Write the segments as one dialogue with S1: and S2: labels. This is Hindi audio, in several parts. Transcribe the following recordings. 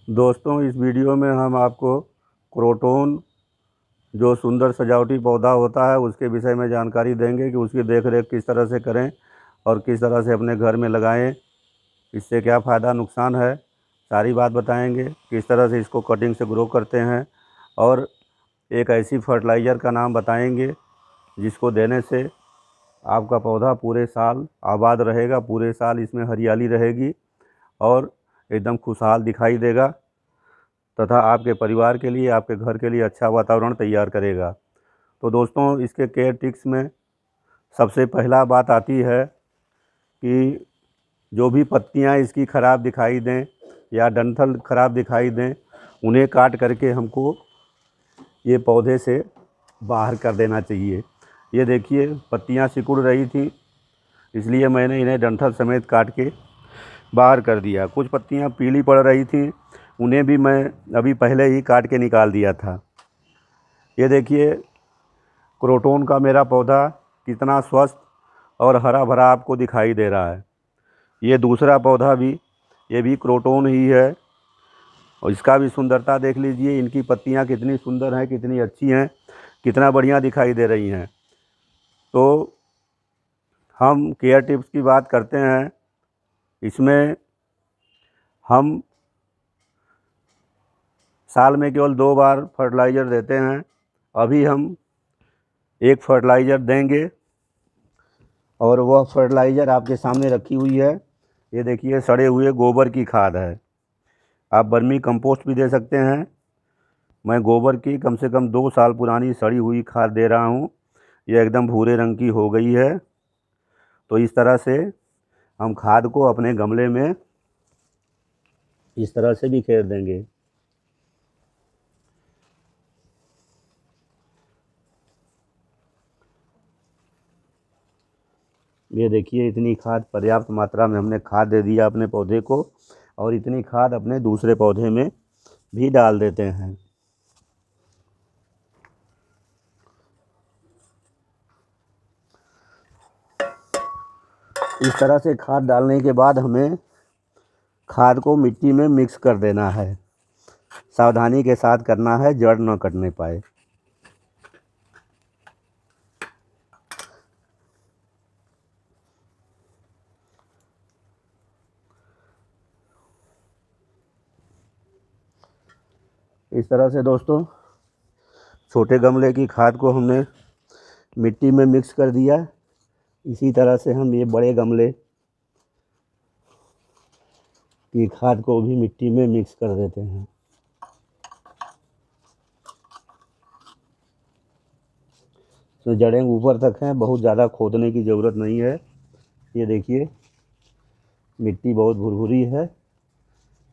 S1: दोस्तों, इस वीडियो में हम आपको क्रोटोन जो सुंदर सजावटी पौधा होता है उसके विषय में जानकारी देंगे कि उसकी देख रेख किस तरह से करें और किस तरह से अपने घर में लगाएं, इससे क्या फ़ायदा नुकसान है, सारी बात बताएंगे। किस तरह से इसको कटिंग से ग्रो करते हैं और एक ऐसी फर्टिलाइज़र का नाम बताएंगे जिसको देने से आपका पौधा पूरे साल आबाद रहेगा, पूरे साल इसमें हरियाली रहेगी और एकदम खुशहाल दिखाई देगा तथा आपके परिवार के लिए, आपके घर के लिए अच्छा वातावरण तैयार करेगा। तो दोस्तों, इसके केयर टिप्स में सबसे पहला बात आती है कि जो भी पत्तियां इसकी ख़राब दिखाई दें या डंठल ख़राब दिखाई दें, उन्हें काट करके हमको ये पौधे से बाहर कर देना चाहिए। ये देखिए, पत्तियां सिकुड़ रही थी, इसलिए मैंने इन्हें डंठल समेत काट के बाहर कर दिया। कुछ पत्तियां पीली पड़ रही थी, उन्हें भी मैं अभी पहले ही काट के निकाल दिया था। ये देखिए, क्रोटोन का मेरा पौधा कितना स्वस्थ और हरा भरा आपको दिखाई दे रहा है। ये दूसरा पौधा भी, ये भी क्रोटोन ही है और इसका भी सुंदरता देख लीजिए। इनकी पत्तियां कितनी सुंदर हैं, कितनी अच्छी हैं, कितना बढ़िया दिखाई दे रही हैं। तो हम केयर टिप्स की बात करते हैं। इसमें हम साल में केवल 2 बार फर्टिलाइज़र देते हैं। अभी हम एक फर्टिलाइज़र देंगे और वह फर्टिलाइज़र आपके सामने रखी हुई है। ये देखिए, सड़े हुए गोबर की खाद है। आप वर्मी कंपोस्ट भी दे सकते हैं। मैं गोबर की कम से कम 2 साल पुरानी सड़ी हुई खाद दे रहा हूँ। यह एकदम भूरे रंग की हो गई है। तो इस तरह से हम खाद को अपने गमले में इस तरह से बिखेर देंगे। ये देखिए, इतनी खाद, पर्याप्त मात्रा में हमने खाद दे दिया अपने पौधे को और इतनी खाद अपने दूसरे पौधे में भी डाल देते हैं। इस तरह से खाद डालने के बाद हमें खाद को मिट्टी में मिक्स कर देना है। सावधानी के साथ करना है, जड़ न कटने पाए। इस तरह से दोस्तों, छोटे गमले की खाद को हमने मिट्टी में मिक्स कर दिया। इसी तरह से हम ये बड़े गमले की खाद को भी मिट्टी में मिक्स कर देते हैं। तो जड़ें ऊपर तक हैं, बहुत ज़्यादा खोदने की ज़रूरत नहीं है। ये देखिए, मिट्टी बहुत भुरभुरी है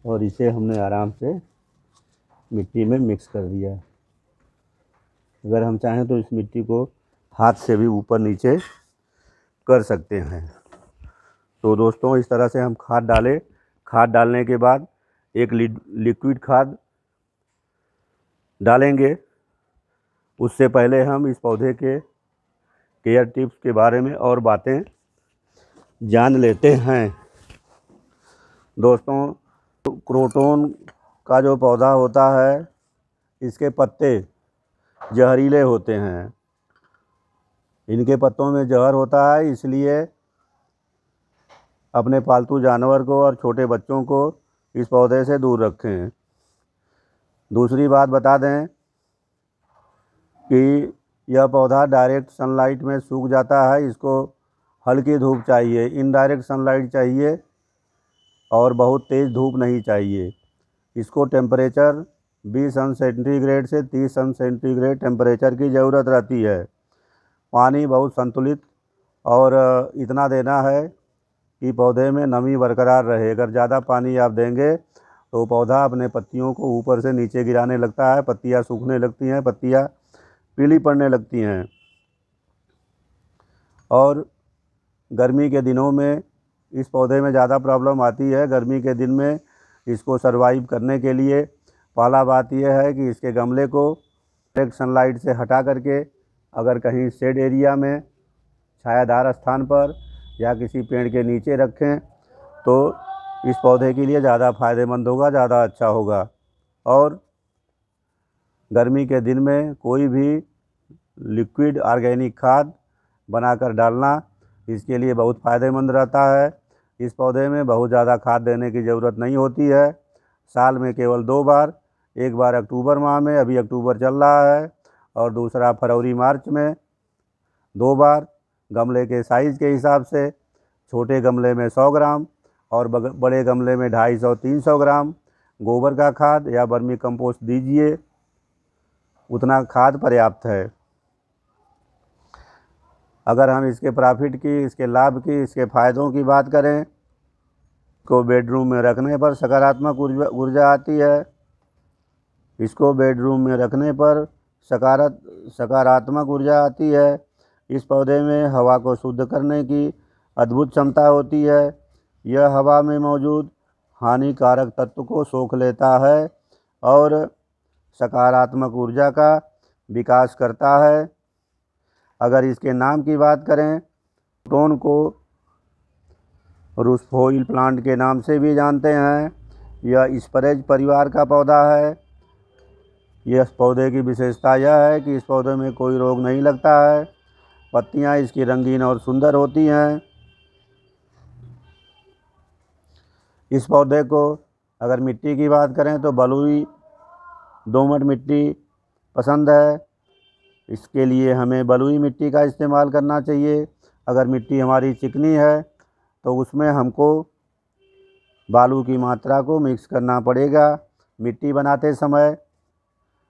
S1: और इसे हमने आराम से मिट्टी में मिक्स कर दिया। अगर हम चाहें तो इस मिट्टी को हाथ से भी ऊपर नीचे कर सकते हैं। तो दोस्तों, इस तरह से हम खाद डालें। खाद डालने के बाद एक लिक्विड खाद डालेंगे। उससे पहले हम इस पौधे के केयर टिप्स के बारे में और बातें जान लेते हैं। दोस्तों, क्रोटोन का जो पौधा होता है, इसके पत्ते जहरीले होते हैं। इनके पत्तों में जहर होता है, इसलिए अपने पालतू जानवर को और छोटे बच्चों को इस पौधे से दूर रखें। दूसरी बात बता दें कि यह पौधा डायरेक्ट सनलाइट में सूख जाता है। इसको हल्की धूप चाहिए, इनडायरेक्ट सनलाइट चाहिए और बहुत तेज़ धूप नहीं चाहिए। इसको टेम्परेचर 20 अंश सेंटीग्रेड से 30 अंश सेंटीग्रेड टेम्परेचर की ज़रूरत रहती है। पानी बहुत संतुलित और इतना देना है कि पौधे में नमी बरकरार रहे। अगर ज़्यादा पानी आप देंगे तो पौधा अपने पत्तियों को ऊपर से नीचे गिराने लगता है, पत्तियां सूखने लगती हैं, पत्तियां पीली पड़ने लगती हैं। और गर्मी के दिनों में इस पौधे में ज़्यादा प्रॉब्लम आती है। गर्मी के दिन में इसको सर्वाइव करने के लिए पहला बात यह है कि इसके गमले को डायरेक्ट सनलाइट से हटा करके अगर कहीं शेड एरिया में, छायादार स्थान पर या किसी पेड़ के नीचे रखें तो इस पौधे के लिए ज़्यादा फ़ायदेमंद होगा, ज़्यादा अच्छा होगा। और गर्मी के दिन में कोई भी लिक्विड ऑर्गेनिक खाद बनाकर डालना इसके लिए बहुत फ़ायदेमंद रहता है। इस पौधे में बहुत ज़्यादा खाद देने की ज़रूरत नहीं होती है। साल में केवल 2 बार, एक बार अक्टूबर माह में, अभी अक्टूबर चल रहा है, और दूसरा फरवरी मार्च में 2 बार। गमले के साइज़ के हिसाब से छोटे गमले में 100 ग्राम और बड़े गमले में 250-300 ग्राम गोबर का खाद या वर्मी कंपोस्ट दीजिए, उतना खाद पर्याप्त है। अगर हम इसके प्रॉफिट की, इसके लाभ की, इसके फ़ायदों की बात करें, को बेडरूम में रखने पर सकारात्मक ऊर्जा आती है। इसको बेडरूम में रखने पर सकारात्मक ऊर्जा आती है। इस पौधे में हवा को शुद्ध करने की अद्भुत क्षमता होती है। यह हवा में मौजूद हानिकारक तत्व को सोख लेता है और सकारात्मक ऊर्जा का विकास करता है। अगर इसके नाम की बात करें, क्रोटोन को रूसफोइल प्लांट के नाम से भी जानते हैं। यह स्परेज परिवार का पौधा है। यह पौधे की विशेषता यह है कि इस पौधे में कोई रोग नहीं लगता है। पत्तियां इसकी रंगीन और सुंदर होती हैं। इस पौधे को अगर मिट्टी की बात करें तो बलुई दोमट मिट्टी पसंद है। इसके लिए हमें बलुई मिट्टी का इस्तेमाल करना चाहिए। अगर मिट्टी हमारी चिकनी है तो उसमें हमको बालू की मात्रा को मिक्स करना पड़ेगा। मिट्टी बनाते समय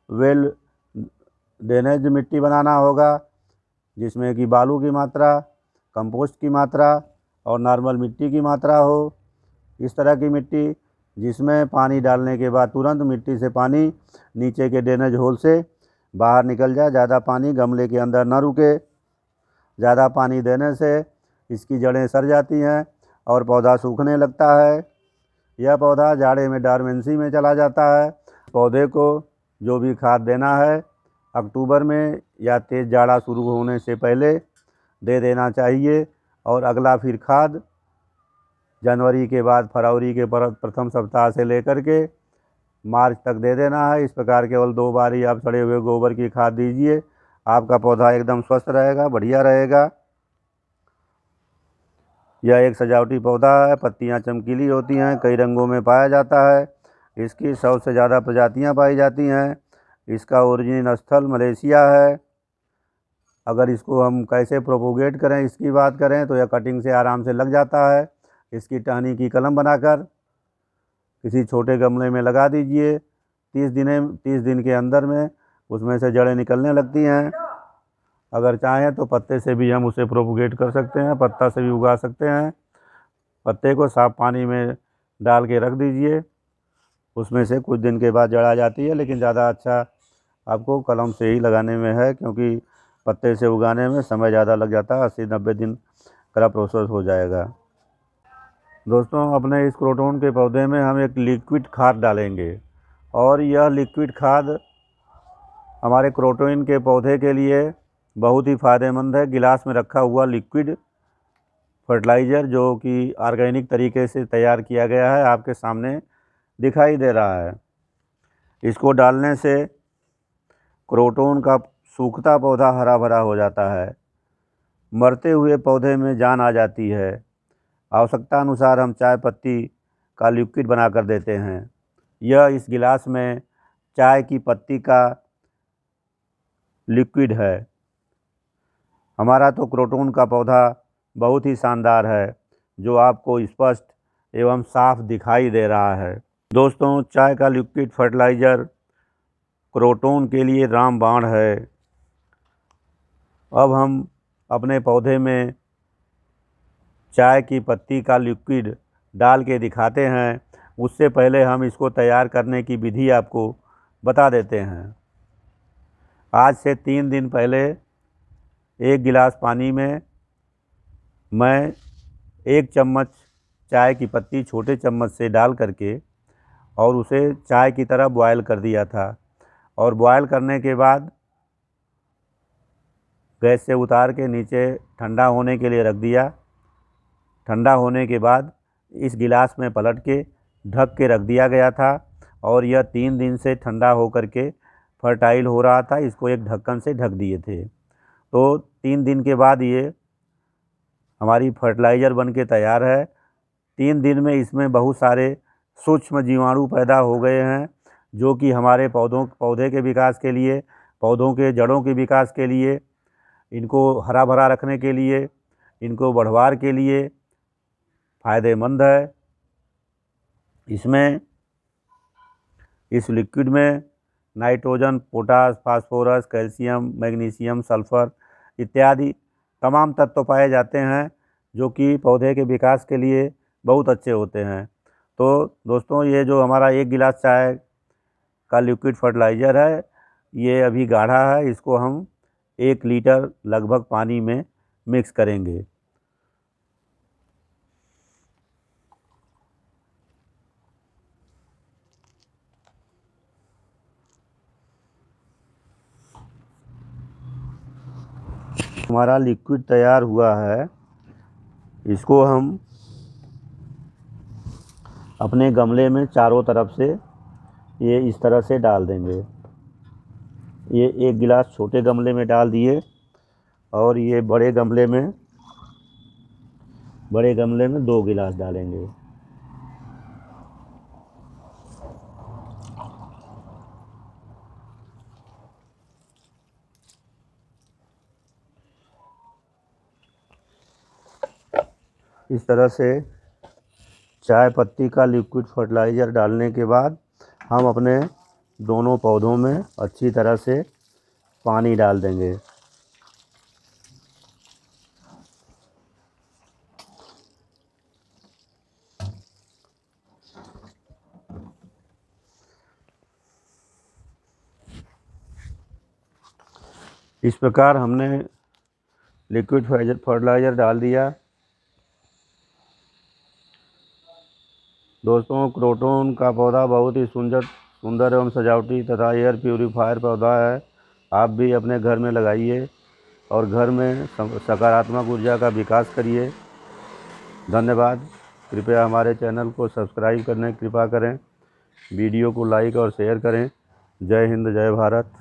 S1: वेल ड्रेनेज मिट्टी बनाना होगा, जिसमें कि बालू की मात्रा, कंपोस्ट की मात्रा और नॉर्मल मिट्टी की मात्रा हो। इस तरह की मिट्टी जिसमें पानी डालने के बाद तुरंत मिट्टी से पानी नीचे के ड्रेनेज होल से बाहर निकल जाए, ज़्यादा पानी गमले के अंदर न रुके। ज़्यादा पानी देने से इसकी जड़ें सड़ जाती हैं और पौधा सूखने लगता है। यह पौधा जाड़े में डॉर्मेंसी में चला जाता है। पौधे को जो भी खाद देना है अक्टूबर में या तेज़ जाड़ा शुरू होने से पहले दे देना चाहिए, और अगला फिर खाद जनवरी के बाद फरवरी के प्रथम सप्ताह से लेकर के मार्च तक दे देना है। इस प्रकार केवल 2 बार ही आप सड़े हुए गोबर की खाद दीजिए। आपका पौधा एकदम स्वस्थ रहेगा, बढ़िया रहेगा। यह एक सजावटी पौधा है। पत्तियां चमकीली होती हैं, कई रंगों में पाया जाता है। इसकी 100 से ज़्यादा प्रजातियां पाई जाती हैं। इसका ओरिजिन स्थल मलेशिया है। अगर इसको हम कैसे प्रोपोगेट करें, इसकी बात करें तो यह कटिंग से आराम से लग जाता है। इसकी टहनी की कलम बनाकर किसी छोटे गमले में लगा दीजिए। 30 दिन के अंदर में उसमें से जड़ें निकलने लगती हैं। अगर चाहें तो पत्ते से भी हम उसे प्रोपोगेट कर सकते हैं, पत्ता से भी उगा सकते हैं। पत्ते को साफ पानी में डाल के रख दीजिए, उसमें से कुछ दिन के बाद जड़ आ जाती है। लेकिन ज़्यादा अच्छा आपको कलम से ही लगाने में है, क्योंकि पत्ते से उगाने में समय ज़्यादा लग जाता है। 80-90 दिन का प्रोसेस हो जाएगा। दोस्तों, अपने इस क्रोटोन के पौधे में हम एक लिक्विड खाद डालेंगे, और यह लिक्विड खाद हमारे क्रोटोन के पौधे के लिए बहुत ही फ़ायदेमंद है। गिलास में रखा हुआ लिक्विड फर्टिलाइज़र जो कि ऑर्गेनिक तरीके से तैयार किया गया है, आपके सामने दिखाई दे रहा है। इसको डालने से क्रोटोन का सूखता पौधा हरा भरा हो जाता है। मरते हुए पौधे में जान आ जाती है। आवश्यकता अनुसार हम चाय पत्ती का लिक्विड बना कर देते हैं। यह इस गिलास में चाय की पत्ती का लिक्विड है। हमारा तो क्रोटोन का पौधा बहुत ही शानदार है, जो आपको स्पष्ट एवं साफ दिखाई दे रहा है। दोस्तों, चाय का लिक्विड फर्टिलाइज़र क्रोटोन के लिए रामबाण है। अब हम अपने पौधे में चाय की पत्ती का लिक्विड डाल के दिखाते हैं। उससे पहले हम इसको तैयार करने की विधि आपको बता देते हैं। आज से 3 दिन पहले 1 गिलास पानी में मैं 1 चम्मच चाय की पत्ती छोटे चम्मच से डाल करके और उसे चाय की तरह बॉयल कर दिया था, और बॉयल करने के बाद गैस से उतार के नीचे ठंडा होने के लिए रख दिया। ठंडा होने के बाद इस गिलास में पलट के ढक के रख दिया गया था और यह 3 दिन से ठंडा होकर के फर्टाइल हो रहा था। इसको एक ढक्कन से ढक दिए थे। तो 3 दिन के बाद ये हमारी फर्टिलाइज़र बन के तैयार है। 3 दिन में इसमें बहुत सारे सूक्ष्म जीवाणु पैदा हो गए हैं, जो कि हमारे पौधे के विकास के लिए, पौधों के जड़ों के विकास के लिए, इनको हरा भरा रखने के लिए, इनको बढ़वार के लिए फ़ायदेमंद है। इसमें इस लिक्विड में nitrogen, potash, phosphorus, calcium, magnesium, sulphur इत्यादि तमाम तत्व पाए जाते हैं, जो कि पौधे के विकास के लिए बहुत अच्छे होते हैं। तो दोस्तों, ये जो हमारा 1 गिलास चाय का लिक्विड फर्टिलाइज़र है, ये अभी गाढ़ा है। इसको हम 1 लीटर लगभग पानी में मिक्स करेंगे। हमारा लिक्विड तैयार हुआ है। इसको हम अपने गमले में चारों तरफ से ये इस तरह से डाल देंगे। ये 1 गिलास छोटे गमले में डाल दिए और ये बड़े गमले में 2 गिलास डालेंगे। इस तरह से चाय पत्ती का लिक्विड फर्टिलाइज़र डालने के बाद हम अपने दोनों पौधों में अच्छी तरह से पानी डाल देंगे। इस प्रकार हमने लिक्विड फर्टिलाइज़र डाल दिया। दोस्तों, क्रोटोन का पौधा बहुत ही सुंदर एवं सजावटी तथा एयर प्यूरीफायर पौधा है। आप भी अपने घर में लगाइए और घर में सकारात्मक ऊर्जा का विकास करिए। धन्यवाद। कृपया हमारे चैनल को सब्सक्राइब करने की कृपा करें। वीडियो को लाइक और शेयर करें। जय हिंद, जय भारत।